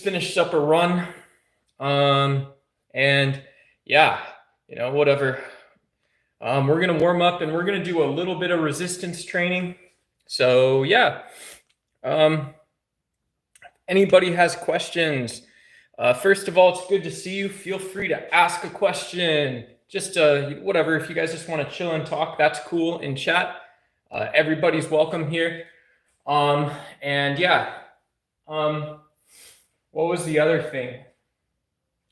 just finished up a run. And yeah, whatever. We're going to warm up and we're going to do a little bit of resistance training. So yeah, anybody has questions? First of all, it's good to see you. Feel free to ask a question. Just whatever, if you guys just want to chill and talk, that's cool in chat. Everybody's welcome here. And yeah, what was the other thing?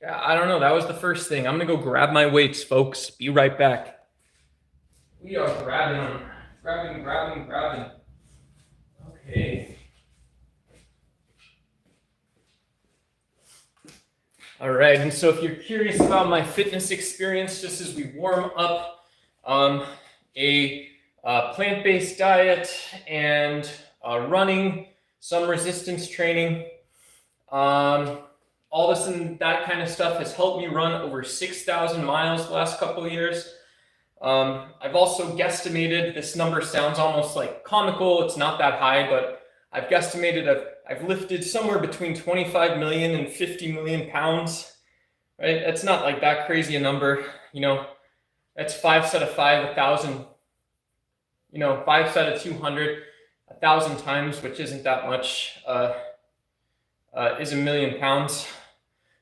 Yeah, I don't know. That was the first thing. I'm going to go grab my weights, folks. Be right back. We are grabbing them. Grabbing. Okay. All right. And so if you're curious about my fitness experience, just as we warm up, a plant-based diet and running, some resistance training, all this and that kind of stuff has helped me run over 6,000 miles the last couple of years. I've also guesstimated, this number sounds almost like comical, it's not that high, but I've guesstimated I've lifted somewhere between 25 million and 50 million pounds, right? That's not like that crazy a number, that's 5 set of 5, 1,000, 5 set of 200, 1,000 times, which isn't that much, is 1 million pounds.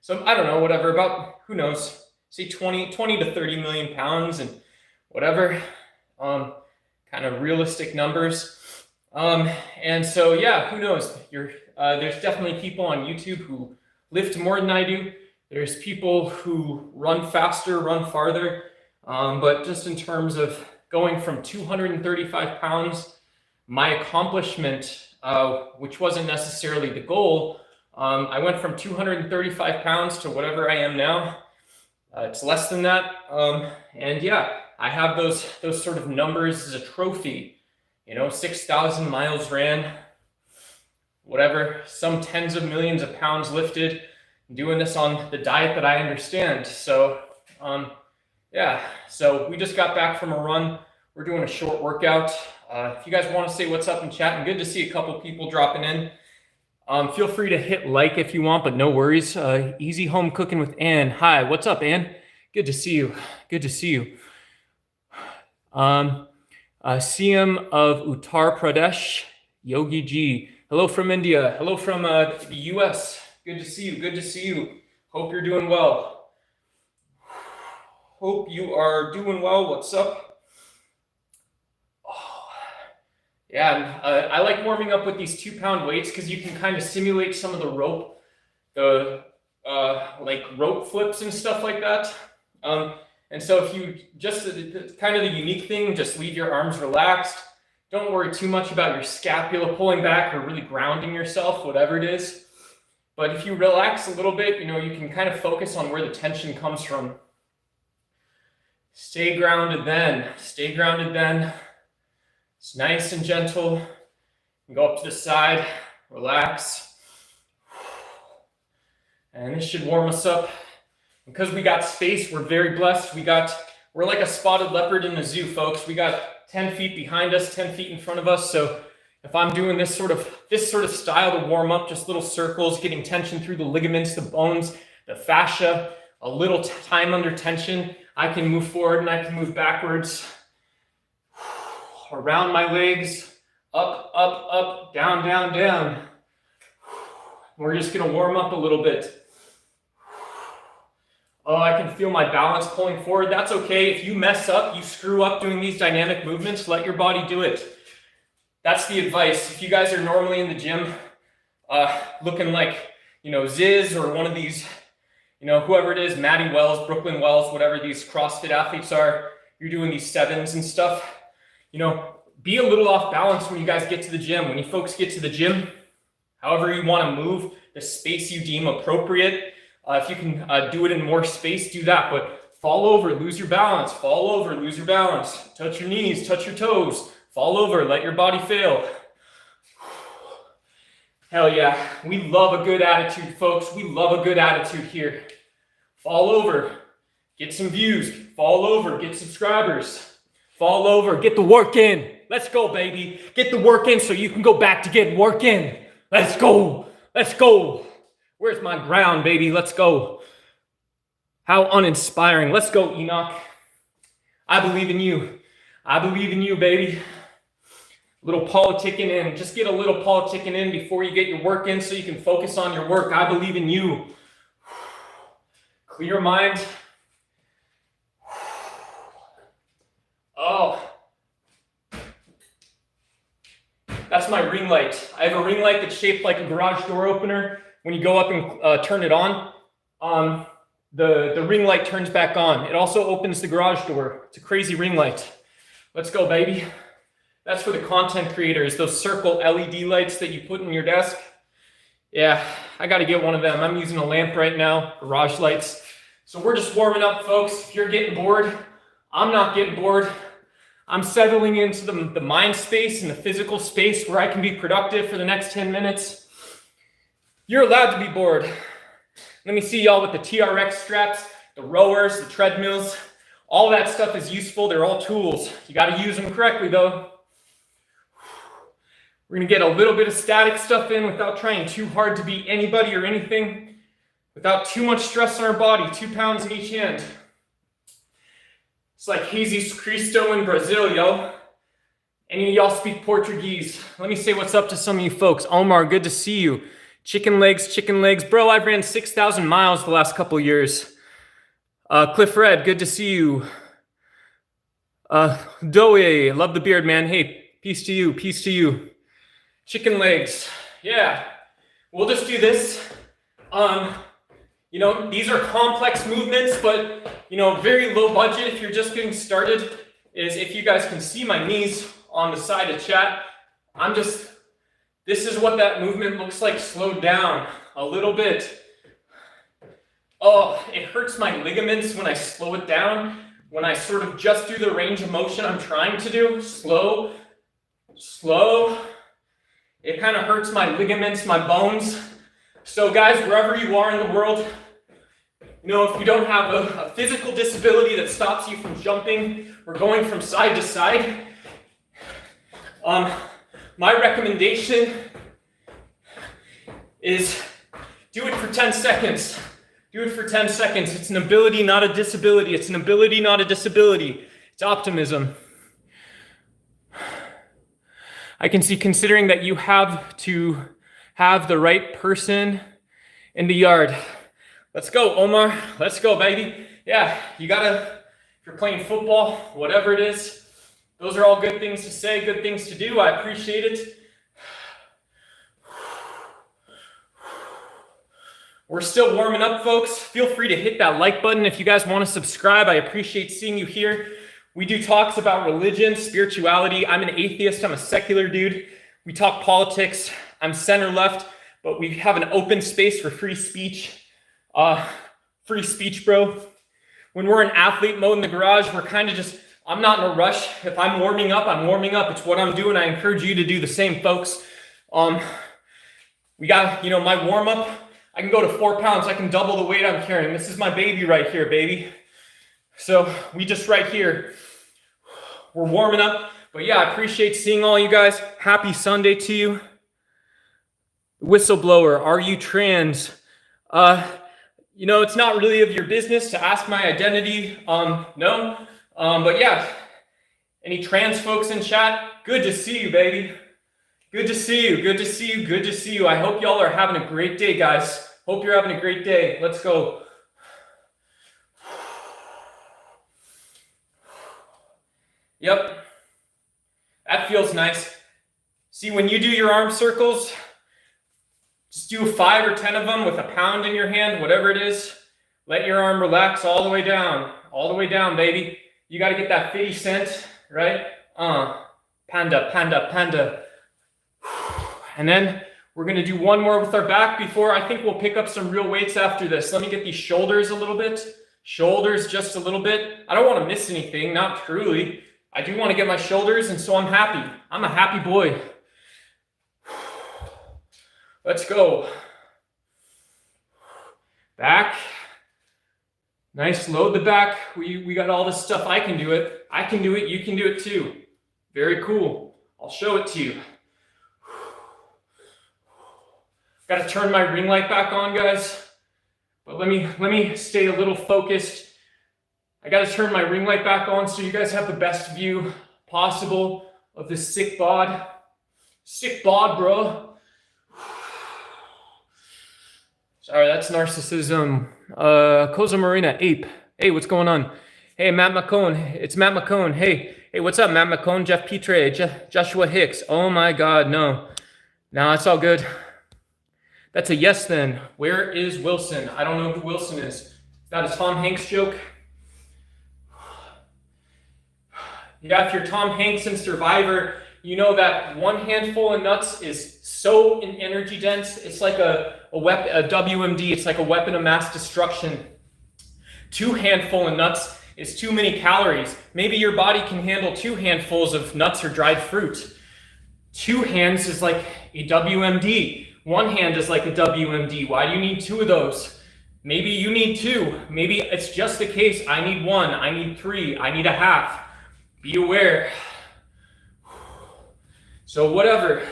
So I don't know, whatever, about, who knows, say 20 to 30 million pounds and whatever, kind of realistic numbers. And so, yeah, who knows? There's definitely people on YouTube who lift more than I do. There's people who run faster, run farther. But just in terms of going from 235 pounds, my accomplishment, which wasn't necessarily the goal, I went from 235 pounds to whatever I am now. It's less than that. And yeah, I have those sort of numbers as a trophy. 6,000 miles ran, whatever, some tens of millions of pounds lifted, doing this on the diet that I understand. So yeah, so we just got back from a run. We're doing a short workout. If you guys want to say what's up in chat, and good to see a couple people dropping in. Feel free to hit like if you want, but no worries. Easy home cooking with Ann. Hi, what's up, Ann? Good to see you. Good to see you. CM of Uttar Pradesh, Yogi G. Hello from India. Hello from the US. Good to see you. Good to see you. Hope you're doing well. Hope you are doing well. What's up? Yeah, I like warming up with these 2-pound weights because you can kind of simulate some of the rope, like rope flips and stuff like that. And so if you just, kind of the unique thing, just leave your arms relaxed. Don't worry too much about your scapula pulling back or really grounding yourself, whatever it is. But if you relax a little bit, you can kind of focus on where the tension comes from. Stay grounded then. Stay grounded then. It's nice and gentle. Go up to the side, relax. And this should warm us up. Because we got space, we're very blessed. We're like a spotted leopard in the zoo, folks. We got 10 feet behind us, 10 feet in front of us. So if I'm doing this sort of style to warm up, just little circles, getting tension through the ligaments, the bones, the fascia, a little time under tension, I can move forward and I can move backwards. Around my legs, up, down. We're just gonna warm up a little bit. Oh, I can feel my balance pulling forward. That's okay. If you mess up, you screw up doing these dynamic movements, let your body do it. That's the advice. If you guys are normally in the gym, looking like, Ziz or one of these, whoever it is, Maddie Wells, Brooklyn Wells, whatever these CrossFit athletes are, you're doing these 7s and stuff, be a little off balance when you guys get to the gym. When you folks get to the gym, however you want to move, the space you deem appropriate, if you can do it in more space, do that. But fall over, lose your balance. Fall over, lose your balance. Touch your knees, touch your toes. Fall over, let your body fail. Hell yeah. We love a good attitude, folks. We love a good attitude here. Fall over, get some views. Fall over, get subscribers. Fall over, get the work in. Let's go, baby. Get the work in so you can go back to getting work in. Let's go. Let's go. Where's my ground, baby? Let's go. How uninspiring. Let's go, Enoch. I believe in you. I believe in you, baby. A little politicking in. Just get a little politicking in before you get your work in so you can focus on your work. I believe in you. Clear mind. Oh. That's my ring light. I have a ring light that's shaped like a garage door opener. When you go up and turn it on, the ring light turns back on. It also opens the garage door. It's a crazy ring light. Let's go, baby. That's for the content creators, those circle LED lights that you put in your desk. Yeah, I got to get one of them. I'm using a lamp right now, garage lights. So we're just warming up, folks. If you're getting bored, I'm not getting bored. I'm settling into the mind space and the physical space where I can be productive for the next 10 minutes. You're allowed to be bored. Let me see y'all with the TRX straps, the rowers, the treadmills. All that stuff is useful. They're all tools. You got to use them correctly, though. We're going to get a little bit of static stuff in without trying too hard to be anybody or anything, without too much stress on our body, 2 pounds in each hand. It's like Jesus Cristo in Brazil, yo. Any of y'all speak Portuguese? Let me say what's up to some of you folks. Omar, good to see you. Chicken legs. Bro, I've ran 6,000 miles the last couple years. Cliff Red, good to see you. Doe, love the beard, man. Hey, peace to you. Chicken legs. Yeah, we'll just do this. These are complex movements, but, very low budget if you're just getting started. Is if you guys can see my knees on the side of chat, this is what that movement looks like slowed down a little bit. Oh, it hurts my ligaments when I slow it down, when I sort of just do the range of motion I'm trying to do, slow. It kind of hurts my ligaments, my bones. So guys, wherever you are in the world, if you don't have a physical disability that stops you from jumping or going from side to side, my recommendation is do it for 10 seconds. Do it for 10 seconds. It's an ability, not a disability. It's an ability, not a disability. It's optimism. I can see, considering that you have to have the right person in the yard. Let's go, Omar. Let's go, baby. Yeah, you gotta, if you're playing football, whatever it is, those are all good things to say, good things to do. I appreciate it. We're still warming up, folks. Feel free to hit that like button if you guys want to subscribe. I appreciate seeing you here. We do talks about religion, spirituality. I'm an atheist. I'm a secular dude. We talk politics. I'm center left, but we have an open space for free speech. Free speech, bro. When we're in athlete mode in the garage, we're kind of just, I'm not in a rush. If I'm warming up, I'm warming up. It's what I'm doing. I encourage you to do the same, folks. We got, my warm up. I can go to 4 pounds. I can double the weight I'm carrying. This is my baby right here, baby. So we just right here. We're warming up. But yeah, I appreciate seeing all you guys. Happy Sunday to you. Whistleblower, are you trans? It's not really of your business to ask my identity. No. But yeah, any trans folks in chat? Good to see you, baby. Good to see you. I hope y'all are having a great day, guys. Hope you're having a great day. Let's go. Yep. That feels nice. See, when you do your arm circles, just do 5 or 10 of them with a pound in your hand, whatever it is. Let your arm relax all the way down, baby. You got to get that 50 cent, right? Panda. And then we're going to do one more with our back before I think we'll pick up some real weights after this. Let me get these shoulders a little bit. Shoulders just a little bit. I don't want to miss anything, not truly. I do want to get my shoulders, and so I'm happy. I'm a happy boy. Let's go. Back. Nice, load the back. We got all this stuff. I can do it. I can do it. You can do it too. Very cool. I'll show it to you. Got to turn my ring light back on, guys. But let me stay a little focused. I got to turn my ring light back on so you guys have the best view possible of this sick bod. Sick bod, bro. Sorry, that's narcissism. Cosa Marina, ape. Hey, what's going on? Hey, Matt McCone. It's Matt McCone. Hey, what's up, Matt McCone? Jeff Petre, Joshua Hicks. Oh my God, no. No, it's all good. That's a yes then. Where is Wilson? I don't know who Wilson is. Is that a Tom Hanks joke? Yeah, if you're Tom Hanks in Survivor, you know that one handful of nuts is so energy dense. It's like a WMD. It's like a weapon of mass destruction. 2 handful of nuts is too many calories. Maybe your body can handle 2 handfuls of nuts or dried fruit. 2 hands is like a WMD. 1 hand is like a WMD. Why do you need 2 of those? Maybe you need 2. Maybe it's just the case. I need 1. I need 3. I need a half. Be aware. So whatever.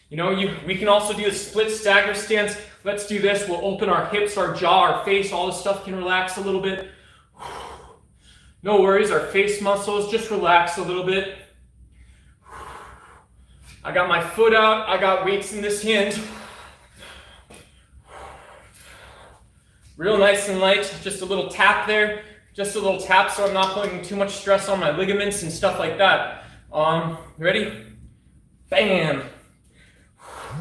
You know, we can also do a split stagger stance. Let's do this. We'll open our hips, our jaw, our face. All this stuff can relax a little bit. No worries. Our face muscles just relax a little bit. I got my foot out. I got weights in this hand. Real nice and light. Just a little tap there. Just a little tap so I'm not putting too much stress on my ligaments and stuff like that. Ready? Bam.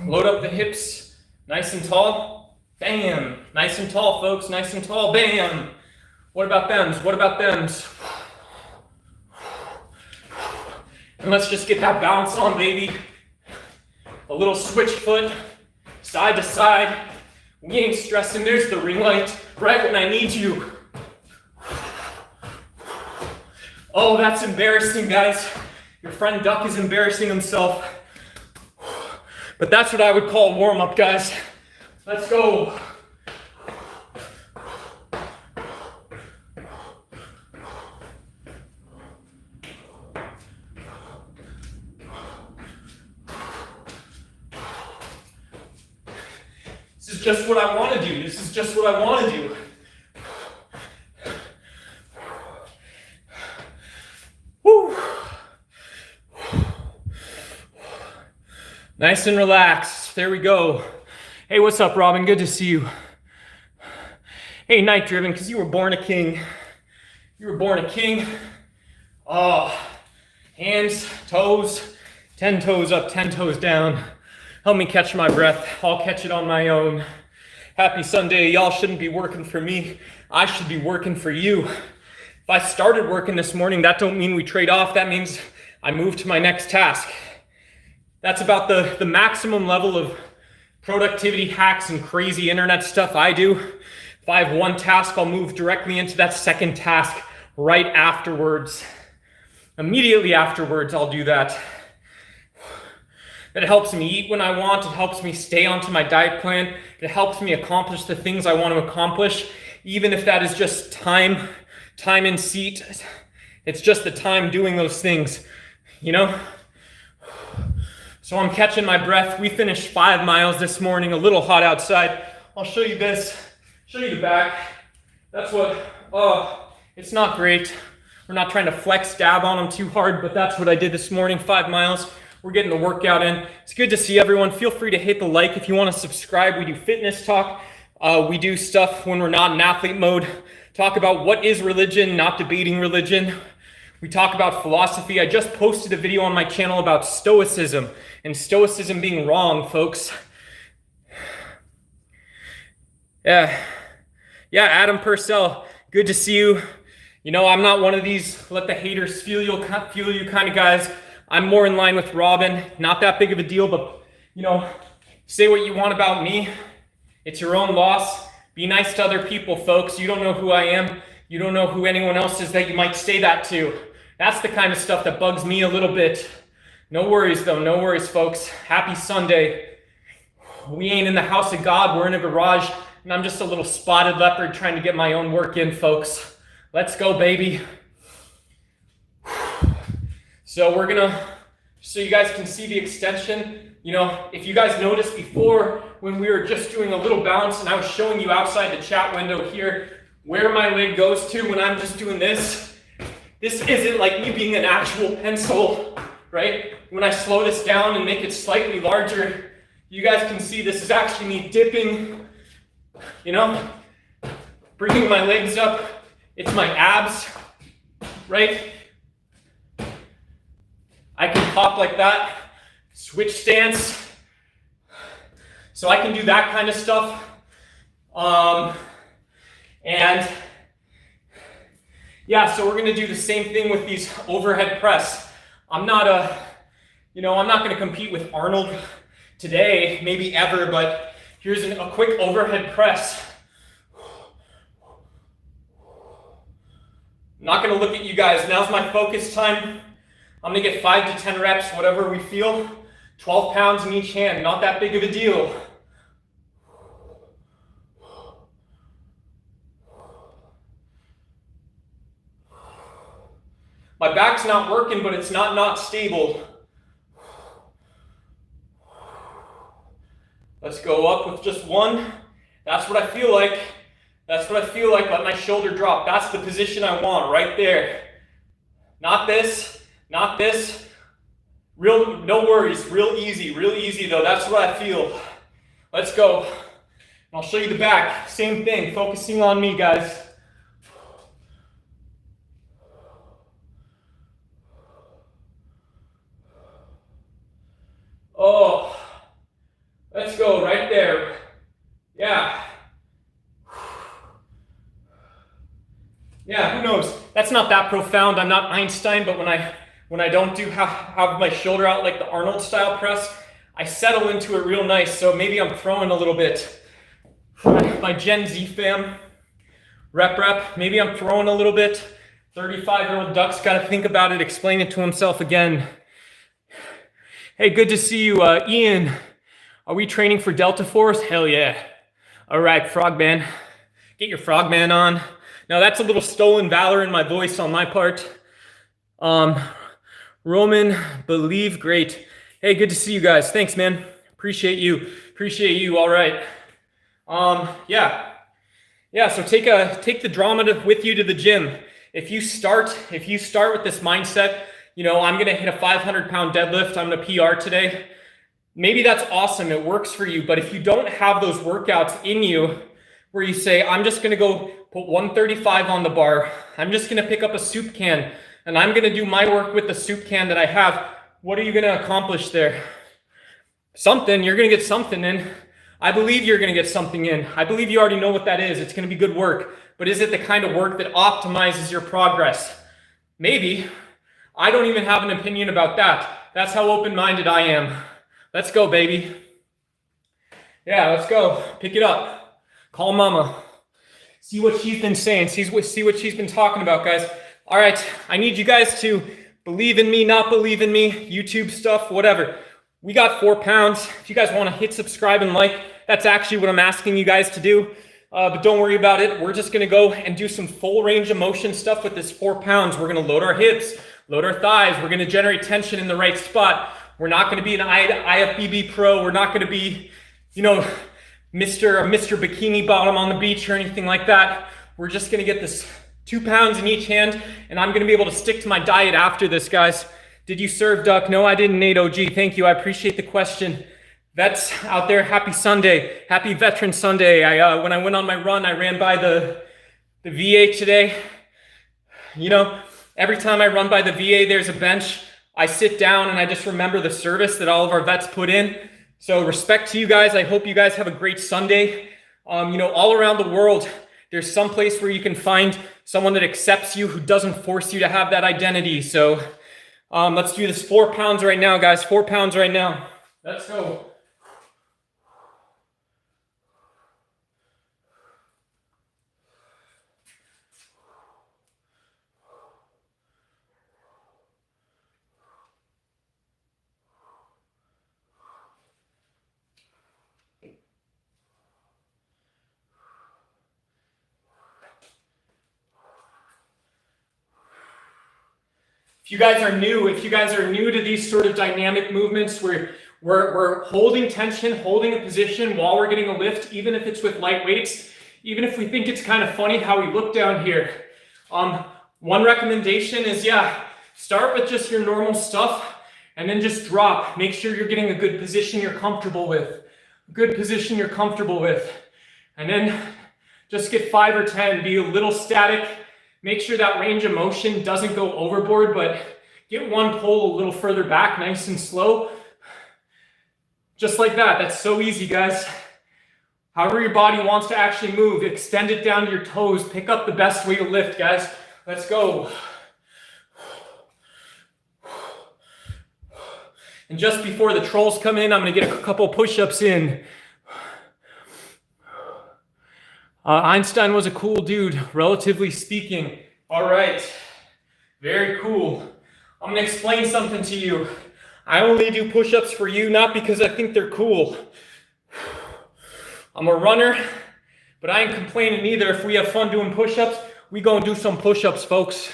Load up the hips. Nice and tall. Bam. Nice and tall, folks. Nice and tall. Bam. What about thems? What about thems? And let's just get that bounce on, baby. A little switch foot. Side to side. We ain't stressing. There's the ring light. Right when I need you. Oh, that's embarrassing, guys. Your friend Duck is embarrassing himself. But that's what I would call a warm-up, guys. Let's go. This is just what I want to do. This is just what I want to do. Woo. Nice and relaxed. There we go. Hey, what's up, Robin? Good to see you. Hey, Night Driven, because you were born a king. You were born a king. Oh, hands, toes, 10 toes up, 10 toes down. Help me catch my breath. I'll catch it on my own. Happy Sunday. Y'all shouldn't be working for me. I should be working for you. If I started working this morning, that don't mean we trade off. That means I move to my next task. That's about the maximum level of productivity hacks and crazy internet stuff I do. If I have one task, I'll move directly into that second task right afterwards. Immediately afterwards, I'll do that. It helps me eat when I want. It helps me stay onto my diet plan. It helps me accomplish the things I want to accomplish, even if that is just time in seat. It's just the time doing those things, you know? So I'm catching my breath. We finished 5 miles this morning, a little hot outside. I'll show you this, show you the back. That's what, it's not great. We're not trying to flex dab on them too hard, but that's what I did this morning, 5 miles. We're getting the workout in. It's good to see everyone. Feel free to hit the like if you want to subscribe. We do fitness talk. We do stuff when we're not in athlete mode. Talk about what is religion, not debating religion. We talk about philosophy. I just posted a video on my channel about stoicism and stoicism being wrong, folks. Yeah, Adam Purcell, good to see you. You know, I'm not one of these let the haters fuel you kind of guys. I'm more in line with Robin. Not that big of a deal, but, you know, say what you want about me. It's your own loss. Be nice to other people, folks. You don't know who I am. You don't know who anyone else is that you might say that to. That's the kind of stuff that bugs me a little bit. No worries, though. No worries, folks. Happy Sunday. We ain't in the house of God. We're in a garage, and I'm just a little spotted leopard trying to get my own work in, folks. Let's go, baby. So we're gonna, so you guys can see the extension. You know, if you guys noticed before, when we were just doing a little bounce and I was showing you outside the chat window here where my leg goes to when I'm just doing this. This isn't like me being an actual pencil, right? When I slow this down and make it slightly larger, you guys can see this is actually me dipping, you know, bringing my legs up. It's my abs, right? I can hop like that, switch stance. So I can do that kind of stuff. And yeah, so we're gonna do the same thing with these overhead press. I'm not gonna compete with Arnold today, maybe ever, but here's a quick overhead press. I'm not gonna look at you guys. Now's my focus time. I'm gonna get 5 to 10 reps, whatever we feel. 12 pounds in each hand, not that big of a deal. My back's not working, but it's not stable. Let's go up with just one. That's what I feel like. That's what I feel like. Let my shoulder drop. That's the position I want, right there. Not this, not this. No worries, real easy though. That's what I feel. Let's go. I'll show you the back. Same thing, focusing on me, guys. Oh, let's go right there. Yeah. Yeah, who knows? That's not that profound. I'm not Einstein, but when I don't have my shoulder out like the Arnold style press, I settle into it real nice. So maybe I'm throwing a little bit. My Gen Z fam, rep. Maybe I'm throwing a little bit. 35-year-old Duck's got to think about it, explain it to himself again. Hey, good to see you, Ian. Are we training for Delta Force? Hell yeah. All right, Frogman. Get your Frogman on. Now that's a little stolen valor in my voice on my part. Roman, believe, great. Hey, good to see you guys. Thanks, man. Appreciate you. All right. Yeah. So take the drama with you to the gym. If you start with this mindset, I'm gonna hit a 500-pound deadlift. I'm gonna PR today. Maybe that's awesome. It works for you. But if you don't have those workouts in you, where you say, I'm just gonna go put 135 on the bar. I'm just gonna pick up a soup can and I'm gonna do my work with the soup can that I have. What are you gonna accomplish there? Something. You're gonna get something in. I believe you're gonna get something in. I believe you already know what that is. It's gonna be good work. But is it the kind of work that optimizes your progress? Maybe. I don't even have an opinion about that. That's how open-minded I am. Let's go, baby. Yeah, let's go. Pick it up. Call mama. See what she's been saying. See what she's been talking about, guys. All right, I need you guys to believe in me, not believe in me, YouTube stuff, whatever. We got 4 pounds. If you guys want to hit subscribe and like, that's actually what I'm asking you guys to do. But don't worry about it. We're just going to go and do some full range of motion stuff with this 4 pounds. We're going to load our hips, load our thighs. We're going to generate tension in the right spot. We're not going to be an IFBB pro. We're not going to be, Mr. Bikini Bottom on the beach or anything like that. We're just going to get this 2 pounds in each hand, and I'm going to be able to stick to my diet after this, guys. Did you serve, Duck? No, I didn't, Nate OG. Thank you. I appreciate the question. Vets out there, happy Sunday. Happy Veteran Sunday. When I went on my run, I ran by the VA today. Every time I run by the VA, there's a bench. I sit down and I just remember the service that all of our vets put in. So respect to you guys. I hope you guys have a great Sunday. All around the world, there's some place where you can find someone that accepts you, who doesn't force you to have that identity. So let's do this 4 pounds right now, guys. 4 pounds right now. Let's go. If you guys are new to these sort of dynamic movements where We're holding tension, holding a position while we're getting a lift, even if it's with light weights, even if we think it's kind of funny how we look down here. One recommendation is, start with just your normal stuff and then just drop. Make sure you're getting a good position you're comfortable with. Good position you're comfortable with. And then just get 5 or 10, be a little static. Make sure that range of motion doesn't go overboard, but get one pull a little further back, nice and slow. Just like that. That's so easy, guys. However your body wants to actually move, extend it down to your toes. Pick up the best way to lift, guys. Let's go. And just before the trolls come in, I'm going to get a couple push-ups in. Einstein was a cool dude, relatively speaking. All right. Very cool. I'm going to explain something to you. I only do push-ups for you, not because I think they're cool. I'm a runner, but I ain't complaining either. If we have fun doing push-ups, we go and do some push-ups, folks.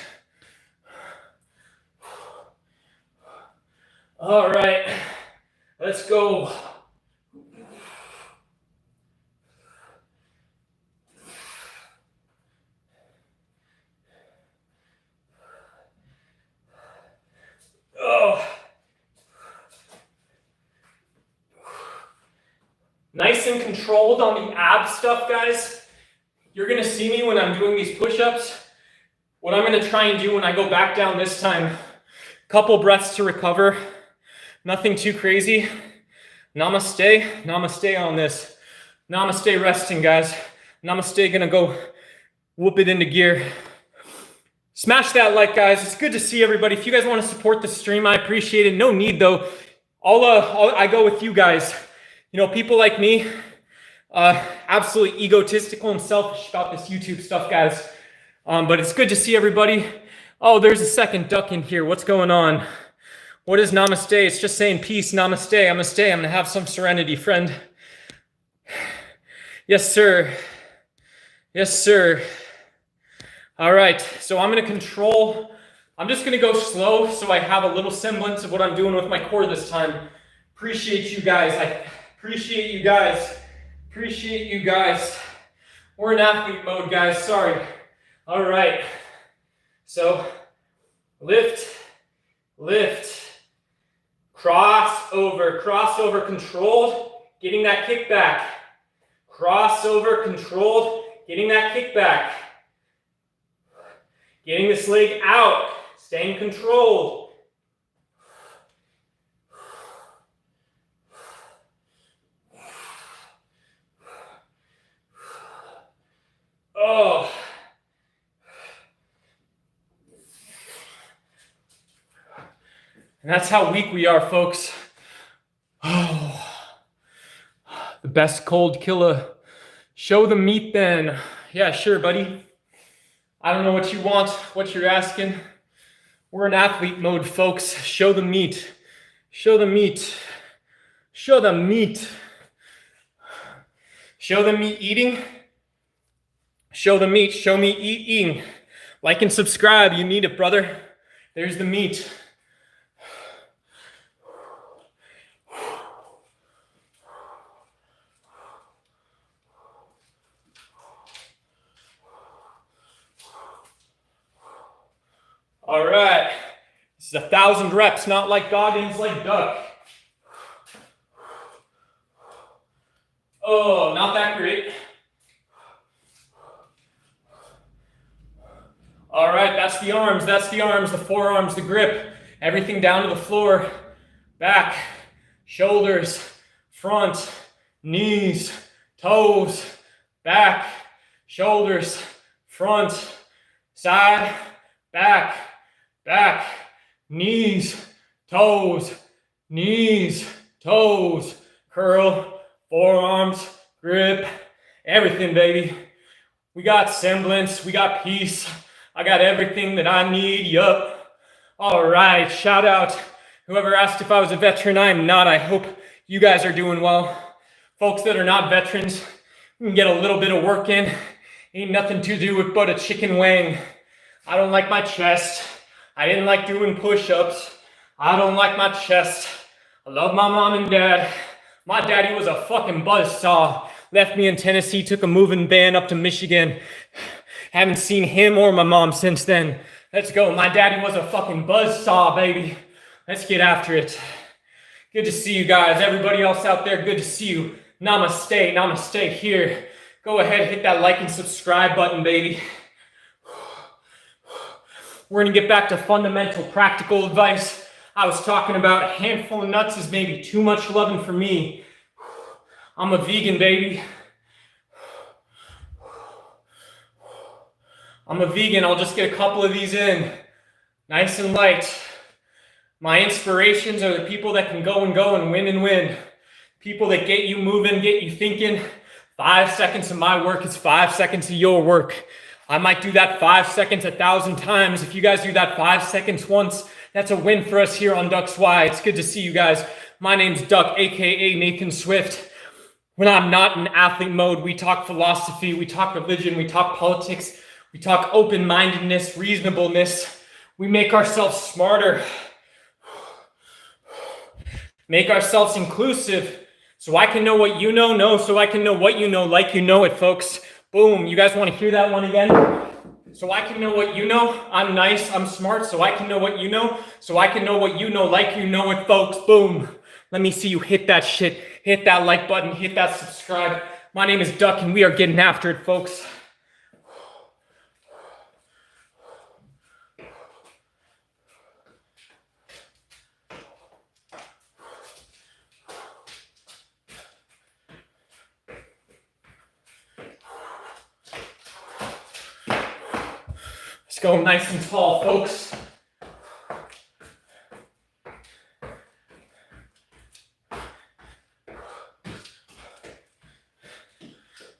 All right, let's go. Oh. Nice and controlled on the ab stuff, guys. You're gonna see me when I'm doing these push-ups. What I'm gonna try and do when I go back down this time, couple breaths to recover. Nothing too crazy. Namaste, namaste on this. Namaste resting, guys. Namaste, gonna go whoop it into gear. Smash that like, guys. It's good to see everybody. If you guys want to support the stream, I appreciate it. No need though. I go with you guys. You know, people like me, absolutely egotistical and selfish about this YouTube stuff, guys. But it's good to see everybody. Oh, there's a second duck in here. What's going on? What is namaste? It's just saying peace. Namaste. I'm gonna stay. I'm gonna have some serenity, friend. Yes, sir. Yes, sir. All right, so I'm gonna control. I'm just gonna go slow so I have a little semblance of what I'm doing with my core this time. Appreciate you guys. I appreciate you guys. Appreciate you guys. We're in athlete mode, guys. Sorry. All right. So lift, lift, crossover controlled, getting that kickback. Crossover controlled, getting that kickback. Getting this leg out, staying controlled. Oh. And that's how weak we are, folks. Oh. The best cold killer. Show the meat then. Yeah, sure, buddy. I don't know what you want, what you're asking. We're in athlete mode, folks. Show the meat. Show the meat. Show the meat. Show the meat eating. Show the meat. Show me eating. Like and subscribe. You need it, brother. There's the meat. All right, this is 1,000 reps, not like Goggins, like duck. Oh, not that great. All right, that's the arms, the forearms, the grip, everything down to the floor, back, shoulders, front, knees, toes, back, shoulders, front, side, back, back, knees, toes, curl, forearms, grip, everything, baby. We got semblance, we got peace. I got everything that I need, yup. All right, shout out whoever asked if I was a veteran. I am not. I hope you guys are doing well. Folks that are not veterans, we can get a little bit of work in. Ain't nothing to do with but a chicken wing. I don't like my chest. I didn't like doing push-ups. I don't like my chest. I love my mom and dad. My daddy was a fucking buzzsaw. Left me in Tennessee, took a moving van up to Michigan. Haven't seen him or my mom since then. Let's go. My daddy was a fucking buzzsaw, baby. Let's get after it. Good to see you guys. Everybody else out there, good to see you. Namaste, namaste here. Go ahead, hit that like and subscribe button, baby. We're gonna get back to fundamental practical advice. I was talking about a handful of nuts is maybe too much loving for me. I'm a vegan, baby. I'm a vegan. I'll just get a couple of these in. Nice and light. My inspirations are the people that can go and win. People that get you moving, get you thinking. 5 seconds of my work is 5 seconds of your work. I might do that 5 seconds 1,000 times. If you guys do that 5 seconds once, that's a win for us here on Ducks Y. It's good to see you guys. My name's Duck, aka Nathan Swift. When I'm not in athlete mode, we talk philosophy, we talk religion, we talk politics, we talk open-mindedness, reasonableness. We make ourselves smarter. Make ourselves inclusive. So I can know what you know, so I can know what you know, like you know it, folks. Boom. You guys want to hear that one again? So I can know what you know. I'm nice. I'm smart. So I can know what you know. So I can know what you know, like you know it, folks. Boom. Let me see you hit that shit. Hit that like button. Hit that subscribe. My name is Duck, and we are getting after it, folks. Let's go nice and tall, folks.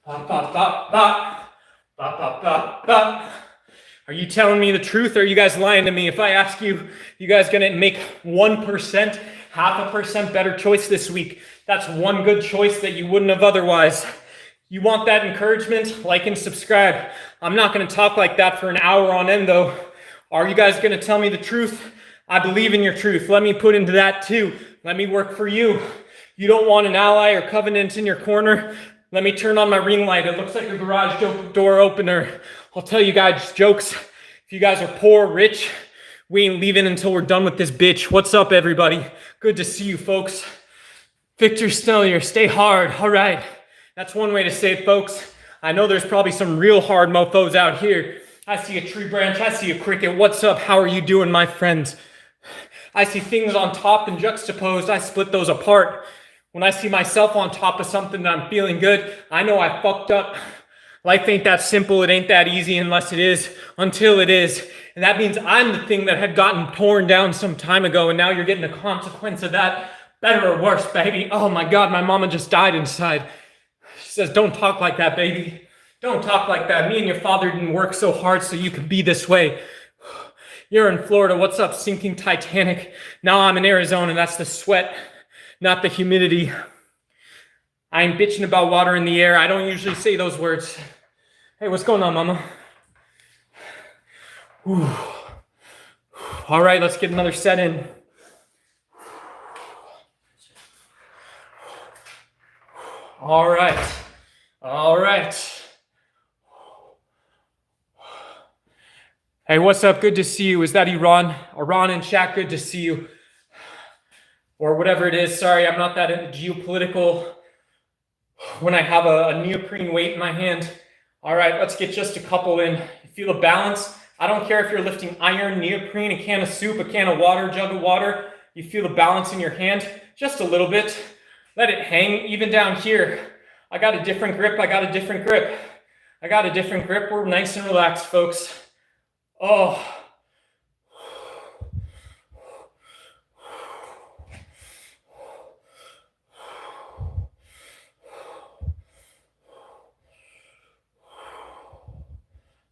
Bop, bop, bop, bop. Bop, bop, bop, bop. Are you telling me the truth, or are you guys lying to me? If I ask you, you guys gonna make 1%, 0.5% better choice this week? That's one good choice that you wouldn't have otherwise. You want that encouragement? Like and subscribe. I'm not going to talk like that for an hour on end, though. Are you guys going to tell me the truth? I believe in your truth. Let me put into that too. Let me work for you. You don't want an ally or covenant in your corner? Let me turn on my ring light. It looks like a garage door opener. I'll tell you guys jokes. If you guys are poor, rich, we ain't leaving until we're done with this bitch. What's up, everybody? Good to see you, folks. Victor Snellier, stay hard. All right. That's one way to say it, folks. I know there's probably some real hard mofos out here. I see a tree branch. I see a cricket. What's up? How are you doing, my friends? I see things on top and juxtaposed. I split those apart. When I see myself on top of something that I'm feeling good, I know I fucked up. Life ain't that simple. It ain't that easy unless it is, until it is. And that means I'm the thing that had gotten torn down some time ago, and now you're getting the consequence of that. Better or worse, baby. Oh my God, my mama just died inside. She says, don't talk like that, baby. Don't talk like that. Me and your father didn't work so hard so you could be this way. You're in Florida. What's up, sinking Titanic? Now I'm in Arizona. That's the sweat, not the humidity. I ain't bitching about water in the air. I don't usually say those words. Hey, what's going on, mama? Whew. All right, let's get another set in. All right. All right. Hey, what's up? Good to see you. Is that Iran? Iran in chat, good to see you. Or whatever it is. Sorry, I'm not that into geopolitical when I have a neoprene weight in my hand. All right, let's get just a couple in. You feel the balance? I don't care if you're lifting iron, neoprene, a can of soup, a can of water, a jug of water. You feel the balance in your hand? Just a little bit. Let it hang even down here. I got a different grip. I got a different grip. I got a different grip. We're nice and relaxed, folks. Oh.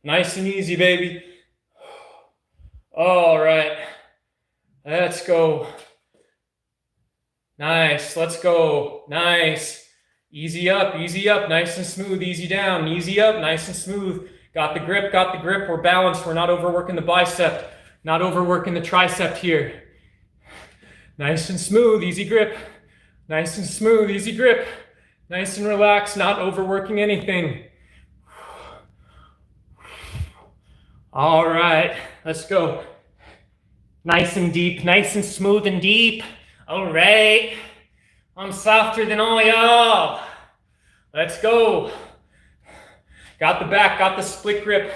Nice and easy, baby. All right. Let's go. Nice. Let's go. Nice. Easy up, nice and smooth, easy down, easy up, nice and smooth. Got the grip, we're balanced, we're not overworking the bicep, not overworking the tricep here. Nice and smooth, easy grip. Nice and smooth, easy grip. Nice and relaxed, not overworking anything. All right, let's go. Nice and deep, nice and smooth and deep. All right, I'm softer than all y'all. Let's go. Got the back, got the split grip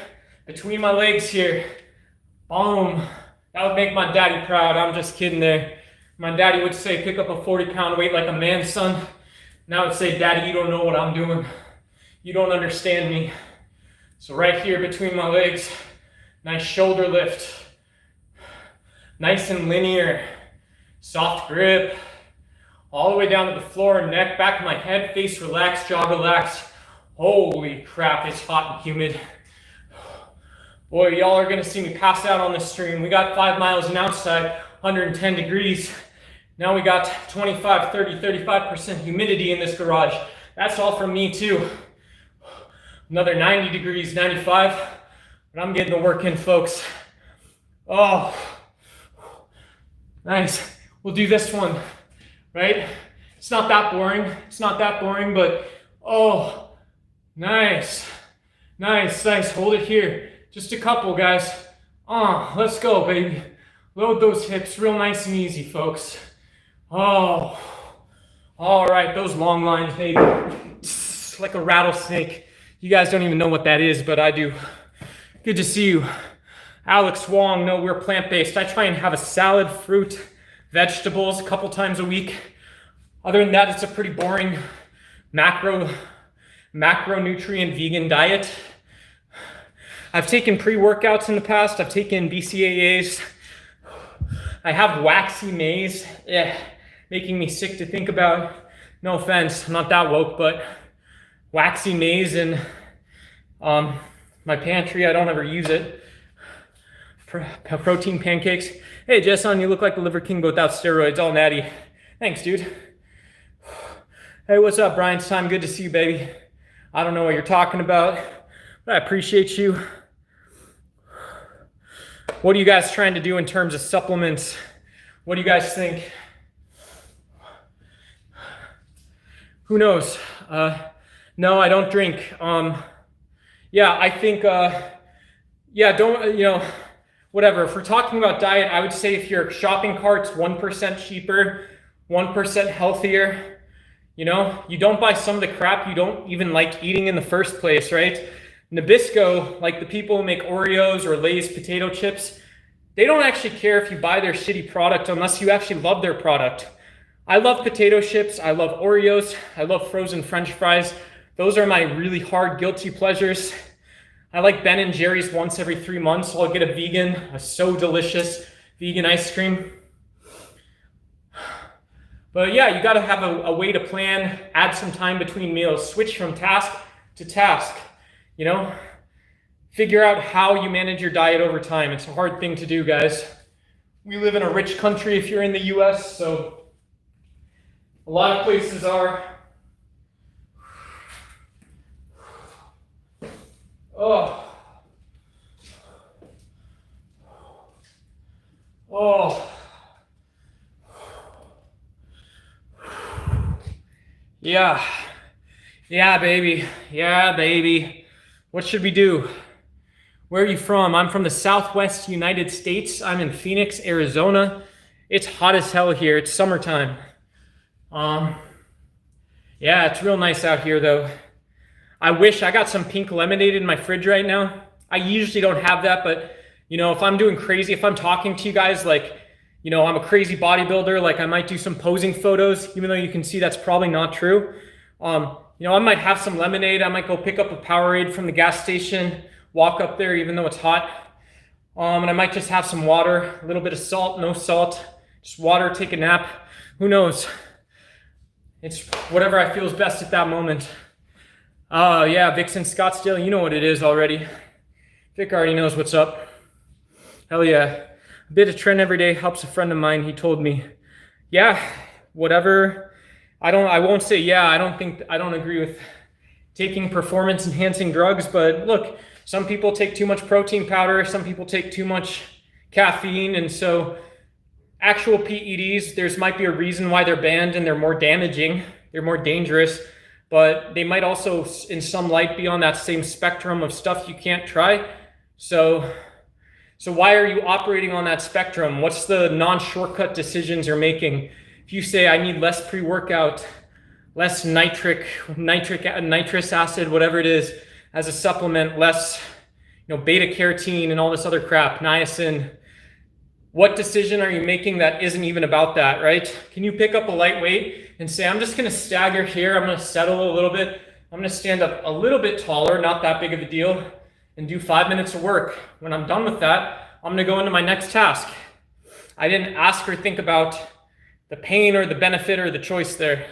between my legs here. Boom. That would make my daddy proud. I'm just kidding there. My daddy would say, pick up a 40-pound weight like a man, son. And I would say, Daddy, you don't know what I'm doing. You don't understand me. So right here between my legs, nice shoulder lift. Nice and linear. Soft grip. All the way down to the floor, neck, back of my head, face relaxed, jaw relaxed. Holy crap, it's hot and humid. Boy, y'all are gonna see me pass out on this stream. We got 5 miles an outside, 110 degrees. Now we got 25, 30, 35% humidity in this garage. That's all from me too. Another 90 degrees, 95. But I'm getting the work in, folks. Oh, nice. We'll do this one, right? It's not that boring. It's not that boring, but oh, nice. Nice, nice. Hold it here. Just a couple, guys. Let's go, baby. Load those hips real nice and easy, folks. Oh, all right. Those long lines, baby. Like a rattlesnake. You guys don't even know what that is, but I do. Good to see you. Alex Wong, no, we're plant-based. I try and have a salad, fruit, vegetables a couple times a week. Other than that, it's a pretty boring macronutrient vegan diet. I've taken pre-workouts in the past. I've taken BCAAs. I have waxy maize. Making me sick to think about. No offense, I'm not that woke, but waxy maize in my pantry. I don't ever use it. Protein pancakes. Hey, Jason, you look like the Liver King but without steroids. All natty. Thanks, dude. Hey, what's up, Brian? It's time. Good to see you, baby. I don't know what you're talking about, but I appreciate you. What are you guys trying to do in terms of supplements? What do you guys think? Who knows? No, I don't drink. Yeah, I think, don't, whatever. If we're talking about diet, I would say if your shopping cart's 1% cheaper, 1% healthier, you don't buy some of the crap you don't even like eating in the first place, right? Nabisco, like the people who make Oreos or Lay's potato chips, they don't actually care if you buy their shitty product unless you actually love their product. I love potato chips. I love Oreos. I love frozen French fries. Those are my really hard, guilty pleasures. I like Ben & Jerry's once every 3 months. So I'll get a so delicious vegan ice cream. But yeah, you got to have a way to plan, add some time between meals, switch from task to task, figure out how you manage your diet over time. It's a hard thing to do, guys. We live in a rich country if you're in the US, so a lot of places are. Oh. Yeah, baby. Yeah, baby. What should we do? Where are you from? I'm from the Southwest United States. I'm in Phoenix, Arizona. It's hot as hell here. It's summertime. Yeah, it's real nice out here though. I wish I got some pink lemonade in my fridge right now. I usually don't have that, but if I'm doing crazy, if I'm talking to you guys like, I'm a crazy bodybuilder, like I might do some posing photos, even though you can see that's probably not true. I might have some lemonade. I might go pick up a Powerade from the gas station, walk up there even though it's hot. And I might just have some water, a little bit of salt, no salt, just water, take a nap. Who knows? It's whatever I feel is best at that moment. Oh yeah, Vixen Scottsdale, you know what it is already. Vic already knows what's up. Hell yeah. A bit of trend every day helps a friend of mine, he told me. Yeah, whatever. I won't say yeah, I don't agree with taking performance enhancing drugs, but look, some people take too much protein powder, some people take too much caffeine, and so actual PEDs, there's might be a reason why they're banned and they're more damaging, they're more dangerous, but they might also in some light be on that same spectrum of stuff you can't try. So why are you operating on that spectrum? What's the non-shortcut decisions you're making? If you say, I need less pre-workout, less nitrous acid, whatever it is, as a supplement, less, beta carotene and all this other crap, niacin, what decision are you making that isn't even about that, right? Can you pick up a lightweight and say, I'm just gonna stagger here, I'm gonna settle a little bit, I'm gonna stand up a little bit taller, not that big of a deal, and do 5 minutes of work. When I'm done with that, I'm gonna go into my next task. I didn't ask or think about the pain or the benefit or the choice there.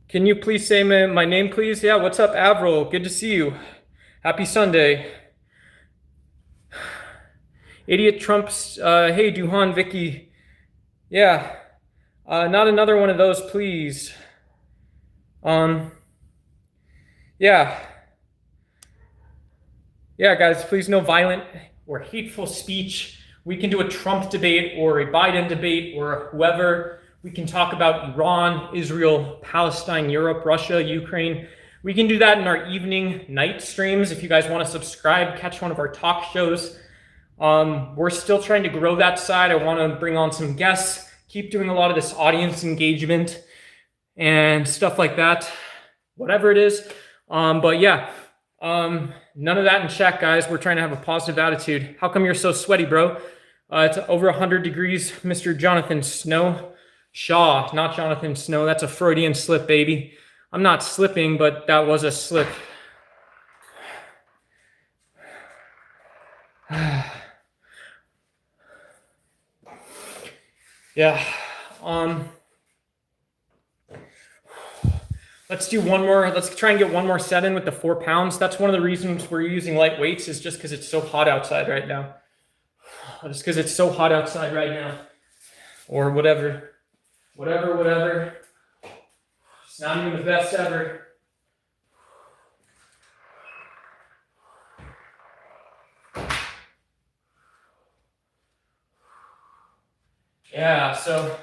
Can you please say my name, please? Yeah, what's up, Avril? Good to see you. Happy Sunday. Idiot Trump's, hey, Duhan, Vicky. Yeah, not another one of those, please. Yeah. Yeah, guys, please no violent or hateful speech. We can do a Trump debate or a Biden debate or whoever. We can talk about Iran, Israel, Palestine, Europe, Russia, Ukraine. We can do that in our evening, night streams. If you guys want to subscribe, catch one of our talk shows. We're still trying to grow that side. I want to bring on some guests, keep doing a lot of this audience engagement and stuff like that, whatever it is. But yeah, none of that in chat, guys. We're trying to have a positive attitude. How come you're so sweaty, bro? It's over 100 degrees, Mr. Jonathan Snow. Shaw, not Jonathan Snow. That's a Freudian slip, baby. I'm not slipping, but that was a slip. Yeah. Let's do one more. Let's try and get one more set in with the 4 pounds. That's one of the reasons we're using light weights, is just because it's so hot outside right now. Just because it's so hot outside right now. Or whatever. Whatever. It's not even the best ever. Yeah, so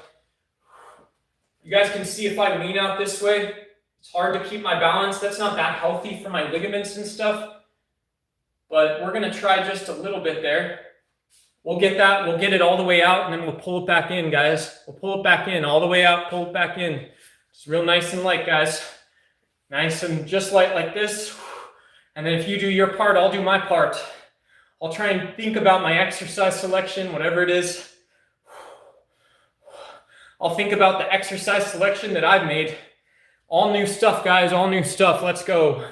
you guys can see if I lean out this way, it's hard to keep my balance. That's not that healthy for my ligaments and stuff. But we're going to try just a little bit there. We'll get that. We'll get it all the way out, and then we'll pull it back in, guys. We'll pull it back in, all the way out, pull it back in. It's real nice and light, guys. Nice and just light like this. And then if you do your part, I'll do my part. I'll try and think about my exercise selection, whatever it is. I'll think about the exercise selection that I've made. All new stuff, guys, all new stuff. Let's go.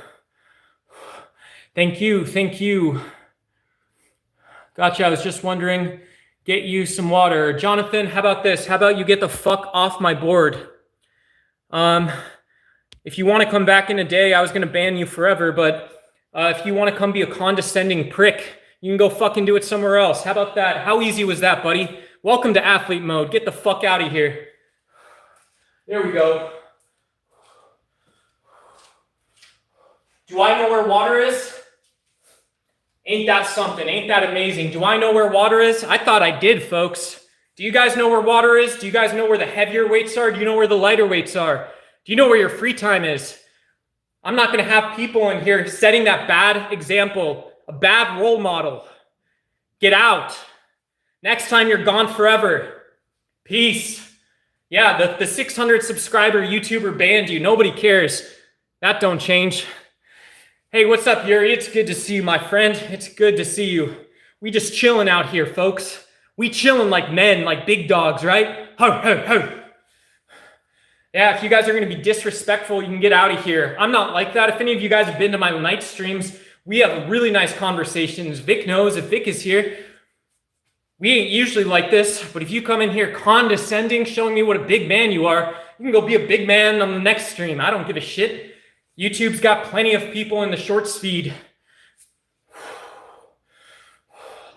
Thank you. Gotcha, I was just wondering, get you some water. Jonathan, how about this? How about you get the fuck off my board? If you want to come back in a day, I was going to ban you forever, but if you want to come be a condescending prick, you can go fucking do it somewhere else. How about that? How easy was that, buddy? Welcome to athlete mode. Get the fuck out of here. There we go. Do I know where water is? Ain't that something? Ain't that amazing? Do I know where water is? I thought I did, folks. Do you guys know where water is? Do you guys know where the heavier weights are? Do you know where the lighter weights are? Do you know where your free time is? I'm not going to have people in here setting that bad example, a bad role model. Get out. Next time you're gone forever. Peace. Yeah, the 600 subscriber YouTuber banned you. Nobody cares. That don't change. Hey, what's up, Yuri? It's good to see you, my friend. It's good to see you. We just chilling out here, folks. We chilling like men, like big dogs, right? Ho, ho, ho. Yeah, if you guys are going to be disrespectful, you can get out of here. I'm not like that. If any of you guys have been to my night streams, we have really nice conversations. Vic knows. If Vic is here, we ain't usually like this, but if you come in here condescending, showing me what a big man you are, you can go be a big man on the next stream. I don't give a shit. YouTube's got plenty of people in the shorts feed.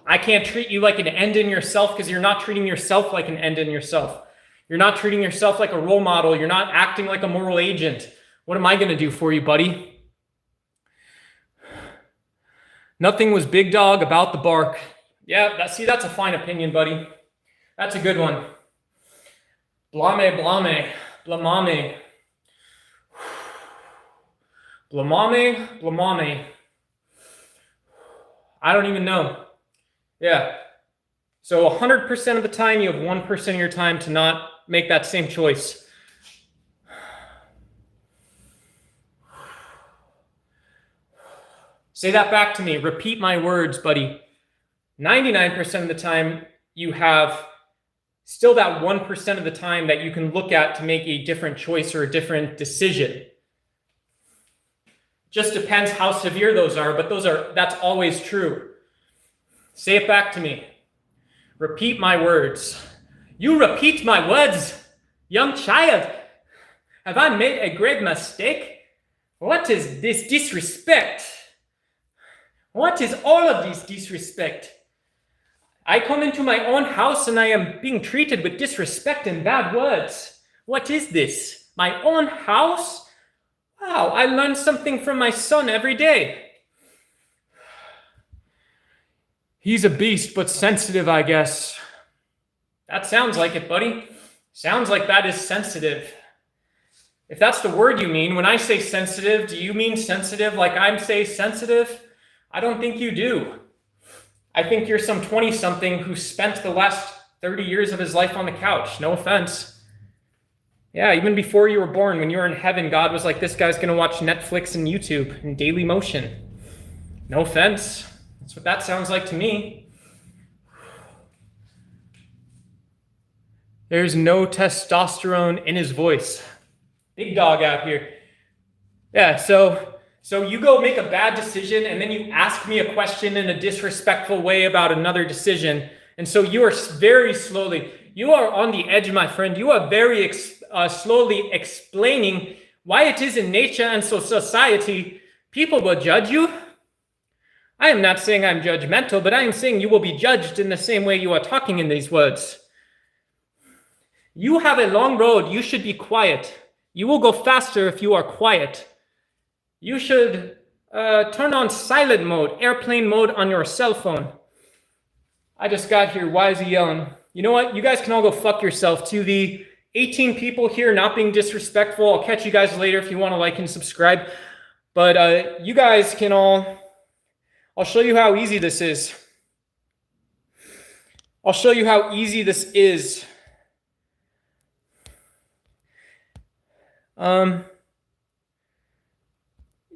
I can't treat you like an end in yourself because you're not treating yourself like an end in yourself. You're not treating yourself like a role model. You're not acting like a moral agent. What am I going to do for you, buddy? Nothing was big dog about the bark. Yeah, that's a fine opinion, buddy. That's a good one. Blame, blame, blamame. Blamame, blamame. I don't even know. Yeah. So 100% of the time, you have 1% of your time to not make that same choice. Say that back to me. Repeat my words, buddy. 99% of the time, you have still that 1% of the time that you can look at to make a different choice or a different decision. Just depends how severe those are, but that's always true. Say it back to me. Repeat my words. You repeat my words, young child. Have I made a great mistake? What is this disrespect? What is all of this disrespect? I come into my own house and I am being treated with disrespect and bad words. What is this? My own house? Wow, I learn something from my son every day. He's a beast, but sensitive, I guess. That sounds like it, buddy. Sounds like that is sensitive. If that's the word you mean, when I say sensitive, do you mean sensitive like I'm saying sensitive? I don't think you do. I think you're some 20-something who spent the last 30 years of his life on the couch. No offense. Yeah, even before you were born, when you were in heaven, God was like, this guy's going to watch Netflix and YouTube and Daily Motion. No offense. That's what that sounds like to me. There's no testosterone in his voice. Big dog out here. Yeah, so you go make a bad decision and then you ask me a question in a disrespectful way about another decision. And so you are very slowly, you are on the edge, my friend. You are very slowly explaining why it is in nature and so society, people will judge you. I am not saying I'm judgmental, but I am saying you will be judged in the same way you are talking in these words. You have a long road. You should be quiet. You will go faster if you are quiet. You should turn on silent mode, airplane mode on your cell phone. I just got here. Why is he yelling? You know what? You guys can all go fuck yourself. To the 18 people here not being disrespectful, I'll catch you guys later if you want to like and subscribe. But you guys can all... I'll show you how easy this is. I'll show you how easy this is.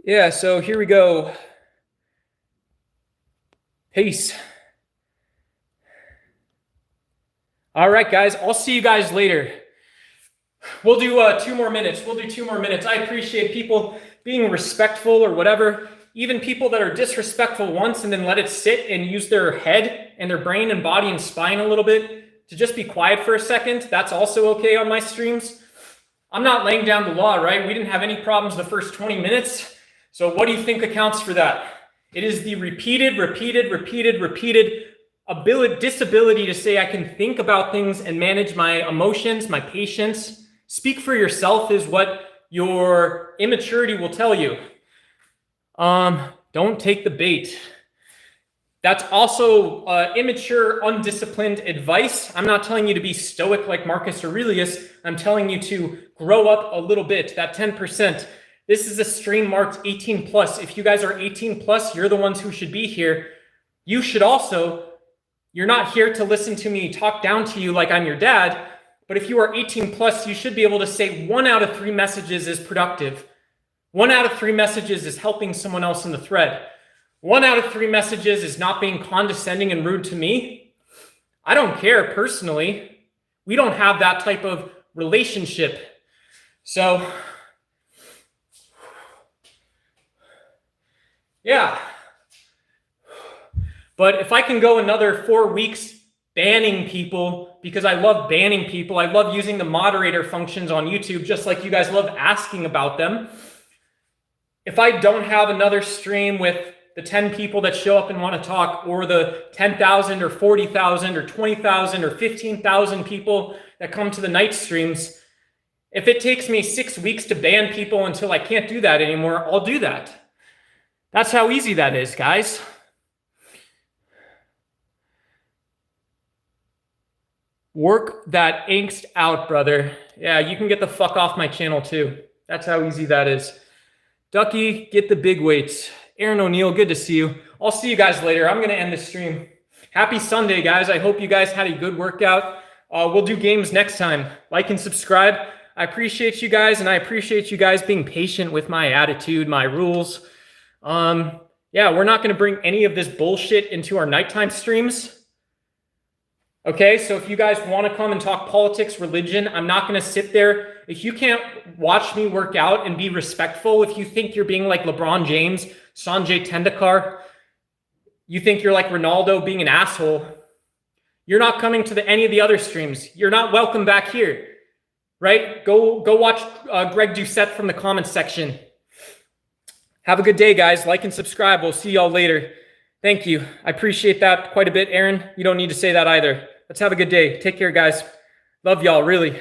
Yeah, so here we go. Peace. All right, guys, I'll see you guys later. We'll do 2 more minutes. We'll do 2 more minutes. I appreciate people being respectful or whatever. Even people that are disrespectful once and then let it sit and use their head and their brain and body and spine a little bit to just be quiet for a second. That's also okay on my streams. I'm not laying down the law, right? We didn't have any problems the first 20 minutes. So what do you think accounts for that? It is the repeated disability to say I can think about things and manage my emotions, my patience. Speak for yourself is what your immaturity will tell you. Don't take the bait. That's also immature, undisciplined advice. I'm not telling you to be stoic like Marcus Aurelius. I'm telling you to grow up a little bit, that 10%. This is a stream marked 18 plus. If you guys are 18 plus, you're the ones who should be here. You should also, you're not here to listen to me talk down to you like I'm your dad, but if you are 18 plus, you should be able to say 1 out of 3 messages is productive. 1 out of 3 messages is helping someone else in the thread. 1 out of 3 messages is not being condescending and rude to me. I don't care personally. We don't have that type of relationship. So, yeah. But if I can go another 4 weeks banning people, because I love banning people, I love using the moderator functions on YouTube, just like you guys love asking about them. If I don't have another stream with the 10 people that show up and want to talk, or the 10,000 or 40,000 or 20,000 or 15,000 people that come to the night streams, if it takes me 6 weeks to ban people until I can't do that anymore, I'll do that. That's how easy that is, guys. Work that angst out, brother. Yeah, you can get the fuck off my channel too. That's how easy that is. Ducky, get the big weights. Aaron O'Neill, good to see you. I'll see you guys later. I'm going to end the stream. Happy Sunday, guys. I hope you guys had a good workout. We'll do games next time. Like and subscribe. I appreciate you guys, and I appreciate you guys being patient with my attitude, my rules. Yeah, we're not going to bring any of this bullshit into our nighttime streams. Okay, so if you guys want to come and talk politics, religion, I'm not going to sit there. If you can't watch me work out and be respectful, if you think you're being like LeBron James, Sanjay Tendulkar, you think you're like Ronaldo being an asshole, you're not coming to any of the other streams. You're not welcome back here, right? Go watch Greg Doucette from the comments section. Have a good day, guys. Like and subscribe. We'll see y'all later. Thank you. I appreciate that quite a bit, Aaron. You don't need to say that either. Let's have a good day. Take care, guys. Love y'all, really.